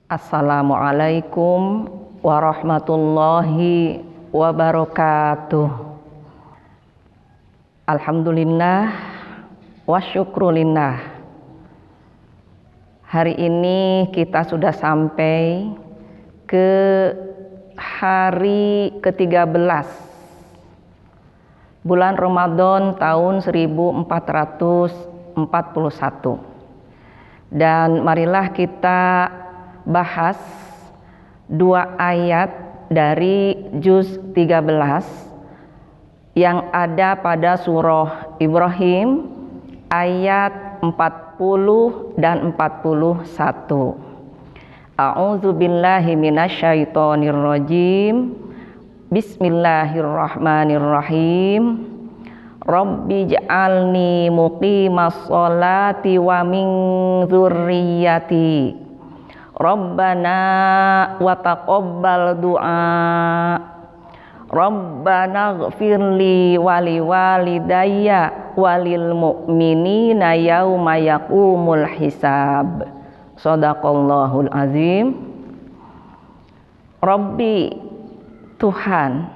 Assalamualaikum warahmatullahi wabarakatuh. Alhamdulillah wa syukrulillah. Hari ini kita sudah sampai ke hari ke-13 bulan Ramadan tahun 1441. Dan marilah kita bahas 2 ayat dari juz 13 yang ada pada surah Ibrahim ayat 40 dan 41. A'udzu billahi minasyaitonir rajim. Bismillahirrahmanirrahim. Rabbi ja'alni muqimas sholati wa min dzurriyyati. Rabbana wa taqabbal du'a. Rabbana ighfirli wa liwalidayya walil mu'minina yauma yaqumul hisab. Shadaqallahul azim. Rabbi, Tuhan,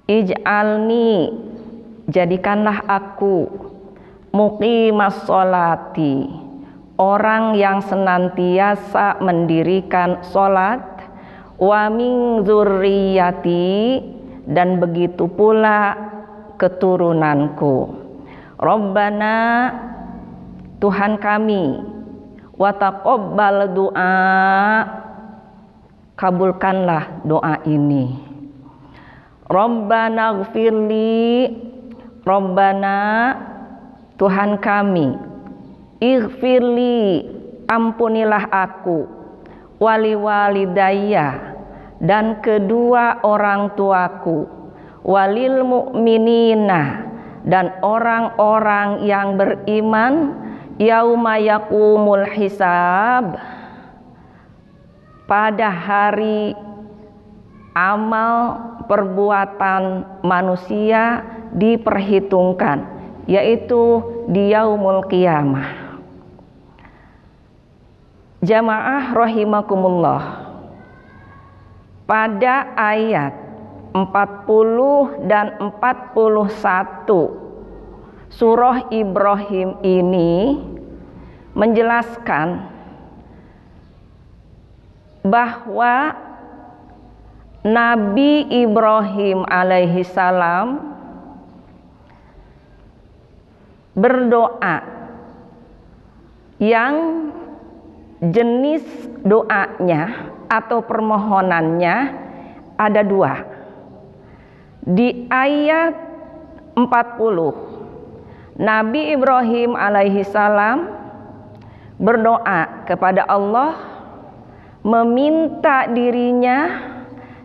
ij'alni, jadikanlah aku, muqimas sholati, orang yang senantiasa mendirikan sholat, wa min dzurriyyati, dan begitu pula keturunanku. Rabbana, Tuhan kami, wa taqabbal du'a, kabulkanlah doa ini. Rabbana ighfirli, Rabbana, Tuhan kami, ighfirli, ampunilah aku, wali walidayya, dan kedua orang tuaku, walil mu'minina, dan orang-orang yang beriman, yauma yaqumul hisab, pada hari amal perbuatan manusia diperhitungkan, yaitu di yaumul qiyamah. Jamaah rahimakumullah, pada ayat 40 dan 41 surah Ibrahim ini menjelaskan bahwa Nabi Ibrahim alaihi salam berdoa yang jenis doanya atau permohonannya ada 2. Di ayat 40, Nabi Ibrahim alaihi salam berdoa kepada Allah, meminta dirinya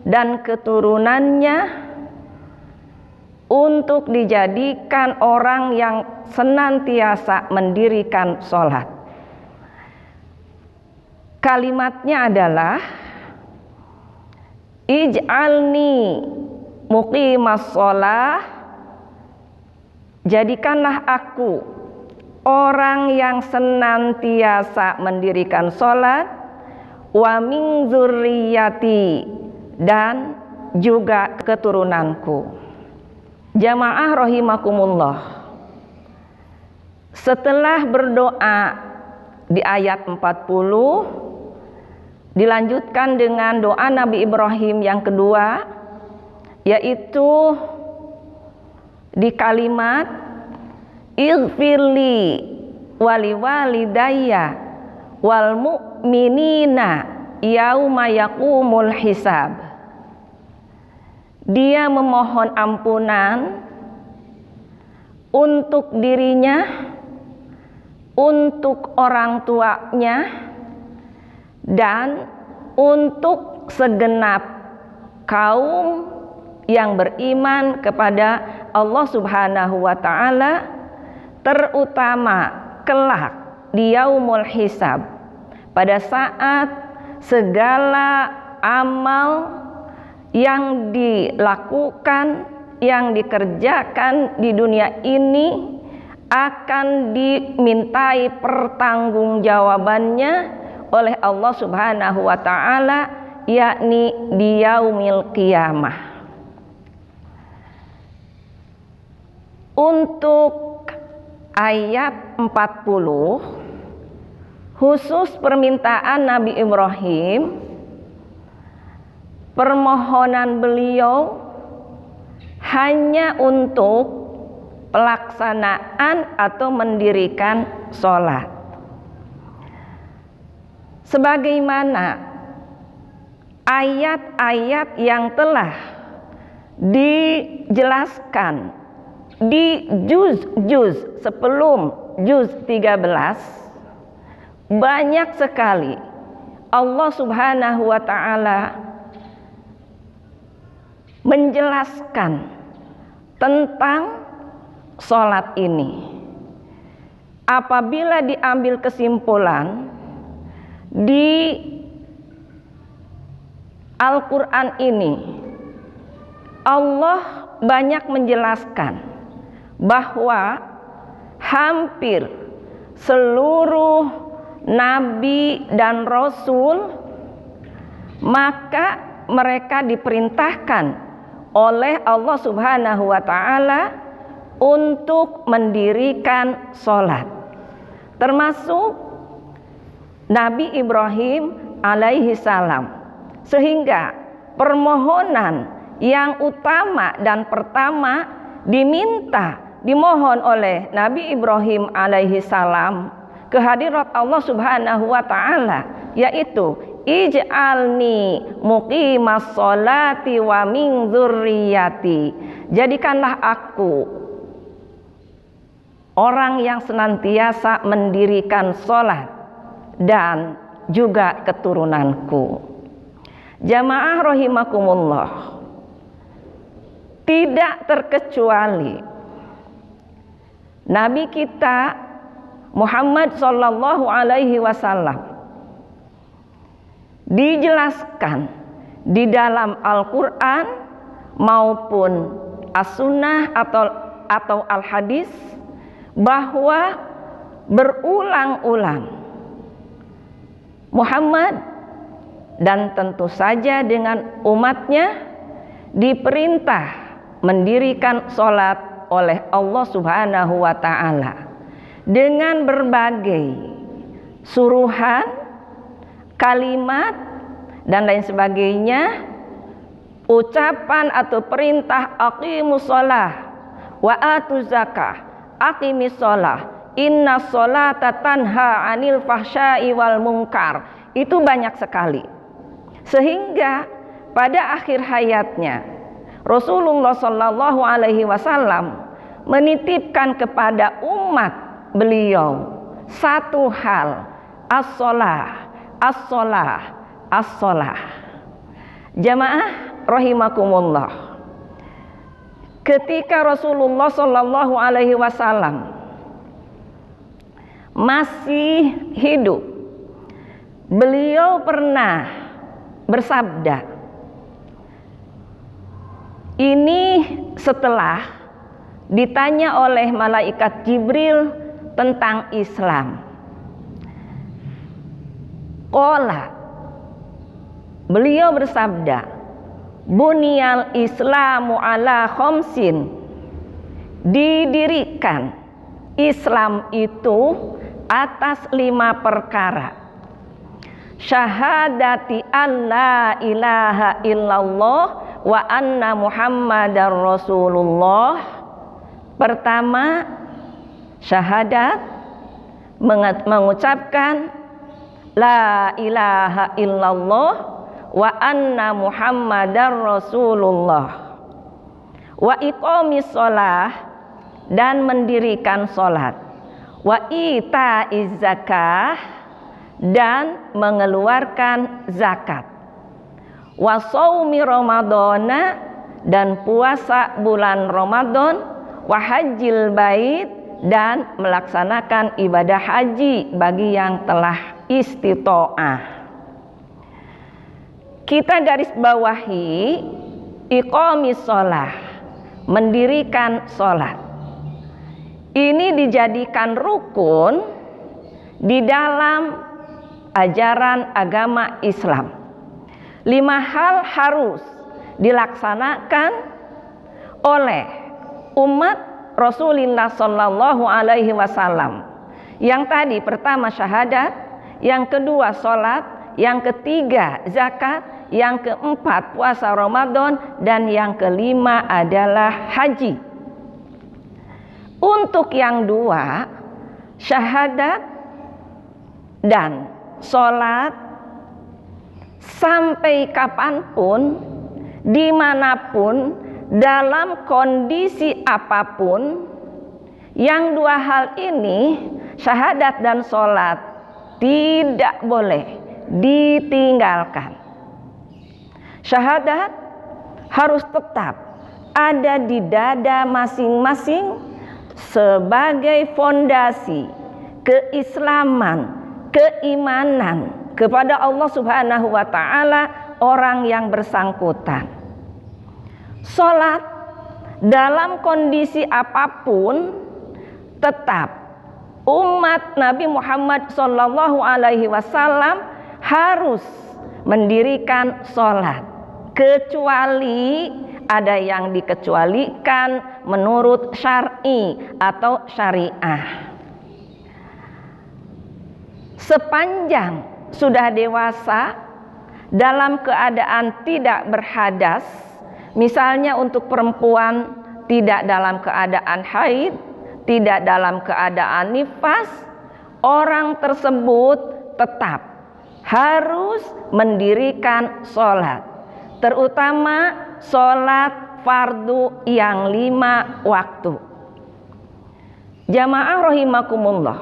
dan keturunannya untuk dijadikan orang yang senantiasa mendirikan sholat. Kalimatnya adalah ij'alni muqimas sholah, jadikanlah aku orang yang senantiasa mendirikan sholat, wa min dzurriyyati, dan juga keturunanku. Jamaah rahimakumullah, setelah berdoa di ayat 40, dilanjutkan dengan doa Nabi Ibrahim yang kedua, yaitu di kalimat ighfirli wali walidayya wal mu'minina yauma yaqumul hisab. Dia memohon ampunan untuk dirinya, untuk orang tuanya, dan untuk segenap kaum yang beriman kepada Allah Subhanahu wa ta'ala, terutama kelak di yaumul hisab, pada saat segala amal yang dilakukan, yang dikerjakan di dunia ini akan dimintai pertanggungjawabannya oleh Allah Subhanahu wa taala, yakni di yaumil qiyamah. Untuk ayat 40 khusus permintaan Nabi Ibrahim, permohonan beliau hanya untuk pelaksanaan atau mendirikan sholat. Sebagaimana ayat-ayat yang telah dijelaskan di juz sebelum juz 13, banyak sekali Allah Subhanahu wa taala menjelaskan tentang sholat ini. Apabila diambil kesimpulan di Al-Quran ini, Allah banyak menjelaskan bahwa hampir seluruh nabi dan rasul, maka mereka diperintahkan oleh Allah Subhanahu wa taala untuk mendirikan sholat, termasuk Nabi Ibrahim alaihi salam. Sehingga permohonan yang utama dan pertama dimohon oleh Nabi Ibrahim alaihi salam kehadirat Allah Subhanahu wa taala, yaitu ij'alni muqimas sholati wa min dzurriyyati, jadikanlah aku orang yang senantiasa mendirikan sholat dan juga keturunanku. Jamaah rahimakumullah, tidak terkecuali Nabi kita Muhammad sallallahu alaihi wasallam dijelaskan di dalam Al-Quran maupun As-Sunnah atau Al-Hadis bahwa berulang-ulang Muhammad dan tentu saja dengan umatnya diperintah mendirikan sholat oleh Allah Subhanahu wa ta'ala dengan berbagai suruhan, kalimat dan lain sebagainya, ucapan atau perintah aqimus sholah wa atuz zakah, aqimis sholah, inna sholata tanha anil fahsya'i wal munkar, itu banyak sekali. Sehingga pada akhir hayatnya Rasulullah sallallahu alaihi wasallam menitipkan kepada umat beliau satu hal, as-shalah, as-shalah, as-shalah. Jamaah rahimakumullah, ketika Rasulullah sallallahu alaihi wasallam masih hidup, beliau pernah bersabda, ini setelah ditanya oleh malaikat Jibril tentang Islam. Qala, beliau bersabda, bunyal islamu ala khamsin, didirikan Islam itu atas 5 perkara. Syahadati an la ilaha illallah wa anna muhammadar rasulullah. Pertama, syahadat, mengucapkan la ilaha illallah wa anna muhammadar rasulullah. Wa iqamis shalah, dan mendirikan sholat. Wa ita'iz zakah, dan mengeluarkan zakat. Wa shaumi ramadhana, dan puasa bulan Ramadan. Wa hajjil bait, dan melaksanakan ibadah haji bagi yang telah istitoah. Kita garis bawahi iqamis shalah, mendirikan sholat. Ini dijadikan rukun di dalam ajaran agama Islam. 5 hal harus dilaksanakan oleh umat Rasulullah Shallallahu Alaihi Wasallam. Yang tadi pertama syahadat, yang kedua sholat, yang ketiga zakat, yang keempat puasa Ramadan, dan yang kelima adalah haji. Untuk yang dua, syahadat dan sholat, sampai kapanpun, dimanapun, dalam kondisi apapun, yang 2 hal ini, syahadat dan sholat, tidak boleh ditinggalkan. Syahadat harus tetap ada di dada masing-masing sebagai fondasi keislaman, keimanan kepada Allah Subhanahu wa Ta'ala orang yang bersangkutan. Sholat dalam kondisi apapun, tetap umat Nabi Muhammad Sallallahu Alaihi Wasallam harus mendirikan sholat, kecuali ada yang dikecualikan menurut syar'i atau syariah. Sepanjang sudah dewasa dalam keadaan tidak berhadas, misalnya untuk perempuan tidak dalam keadaan haid, tidak dalam keadaan nifas, orang tersebut tetap harus mendirikan sholat, terutama sholat fardu yang 5 waktu. Jamaah rahimakumullah,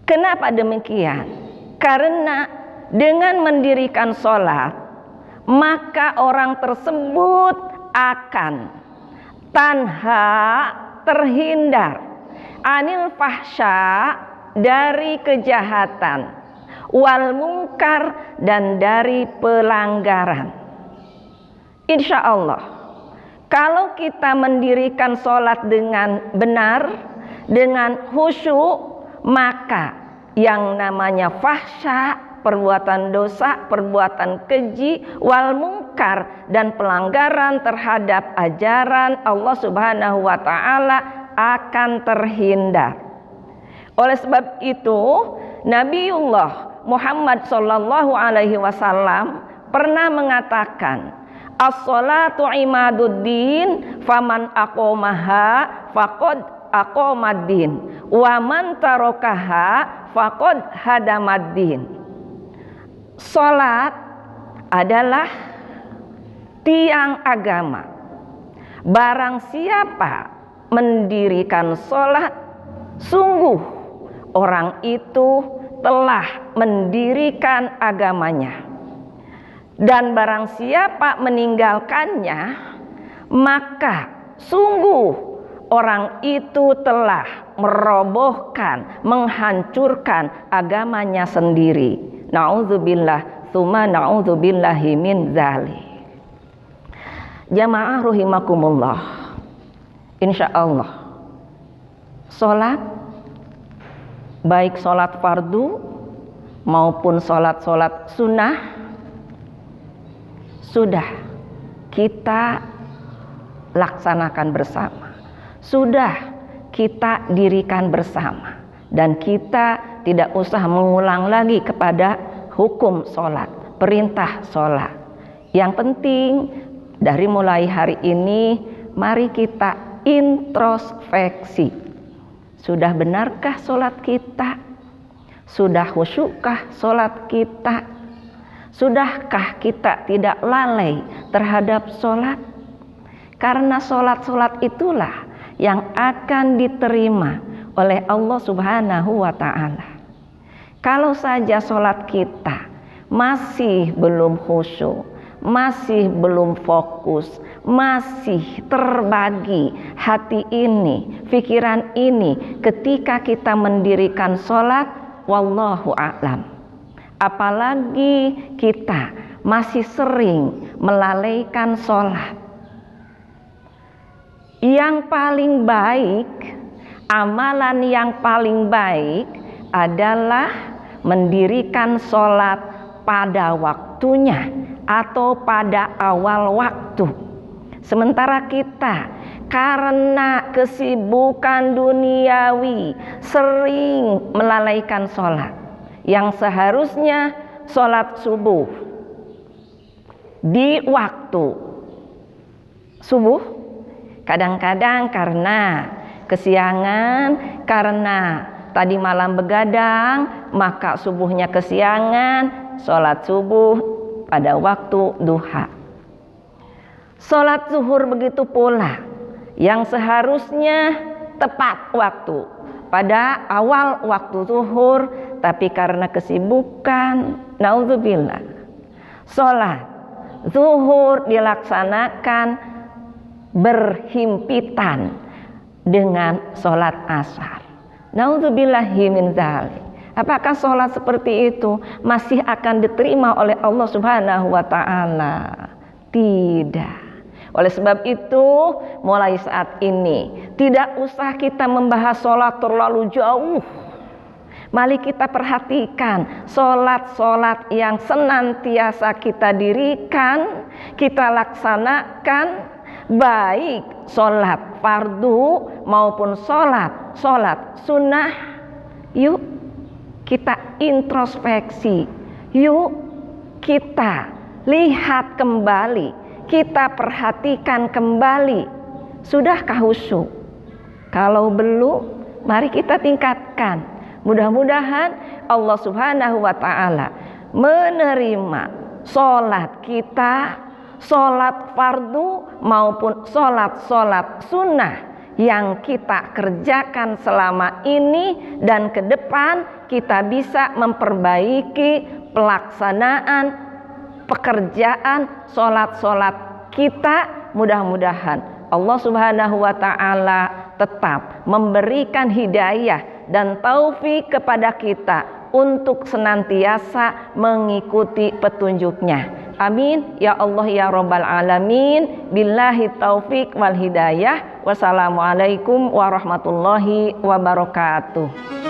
kenapa demikian? Karena dengan mendirikan sholat, maka orang tersebut akan tanha, terhindar, anil fahsya, dari kejahatan, wal mungkar, dan dari pelanggaran. Insya Allah, kalau kita mendirikan sholat dengan benar, dengan khusyuk, maka yang namanya fahsya, perbuatan dosa, perbuatan keji, wal mungkar, dan pelanggaran terhadap ajaran Allah Subhanahu wa Ta'ala akan terhindar. Oleh sebab itu, Nabiullah Muhammad Sallallahu Alaihi Wasallam pernah mengatakan, as-sholatu imaduddin, faman aqomaha faqad aqomaddin, wa man tarokaha faqad hadamaddin. Salat adalah tiang agama. Barang siapa mendirikan salat, sungguh orang itu telah mendirikan agamanya. Dan barang siapa meninggalkannya, maka sungguh orang itu telah merobohkan, menghancurkan agamanya sendiri. Na'udzubillah, tsumma na'udzubillahi min dzalik. Jamaah rahimakumullah, insya Allah sholat, baik sholat fardu maupun sholat-sholat sunnah, sudah kita laksanakan bersama, sudah kita dirikan bersama, dan kita tidak usah mengulang lagi kepada hukum sholat, perintah sholat. Yang penting dari mulai hari ini, mari kita introspeksi. Sudah benarkah sholat kita? Sudah khusyukkah sholat kita? Sudahkah kita tidak lalai terhadap sholat? Karena sholat-sholat itulah yang akan diterima oleh Allah Subhanahu wa Ta'ala. Kalau saja sholat kita masih belum khusyuk, masih belum fokus, masih terbagi hati ini, pikiran ini ketika kita mendirikan sholat, wallahu a'lam. Apalagi kita masih sering melalaikan sholat. Yang paling baik, amalan yang paling baik adalah mendirikan sholat pada waktunya atau pada awal waktu. Sementara kita karena kesibukan duniawi sering melalaikan sholat yang seharusnya sholat subuh di waktu subuh, kadang-kadang karena kesiangan, karena tadi malam begadang, maka subuhnya kesiangan, sholat subuh pada waktu duha. Sholat zuhur begitu pula, yang seharusnya tepat waktu pada awal waktu zuhur, tapi karena kesibukan, naudzubillah, sholat zuhur dilaksanakan berhimpitan dengan sholat asar. Naudzubillahi min dzalik. Apakah sholat seperti itu masih akan diterima oleh Allah Subhanahu wa ta'ala? Tidak. Oleh sebab itu, mulai saat ini tidak usah kita membahas sholat terlalu jauh. Mari kita perhatikan sholat-sholat yang senantiasa kita dirikan, kita laksanakan, baik sholat fardu maupun sholat sunnah. Yuk kita introspeksi, yuk kita lihat kembali, kita perhatikan kembali, sudahkah khusyuk? Kalau belum, mari kita tingkatkan. Mudah-mudahan Allah Subhanahu wa ta'ala menerima sholat kita, sholat fardu maupun sholat sunnah yang kita kerjakan selama ini, dan ke depan kita bisa memperbaiki pelaksanaan pekerjaan sholat kita. Mudah-mudahan Allah Subhanahu wa ta'ala tetap memberikan hidayah dan taufik kepada kita untuk senantiasa mengikuti petunjuknya. Amin ya Allah ya Rabbal Alamin. Billahi taufik wal hidayah. Wassalamualaikum warahmatullahi wabarakatuh.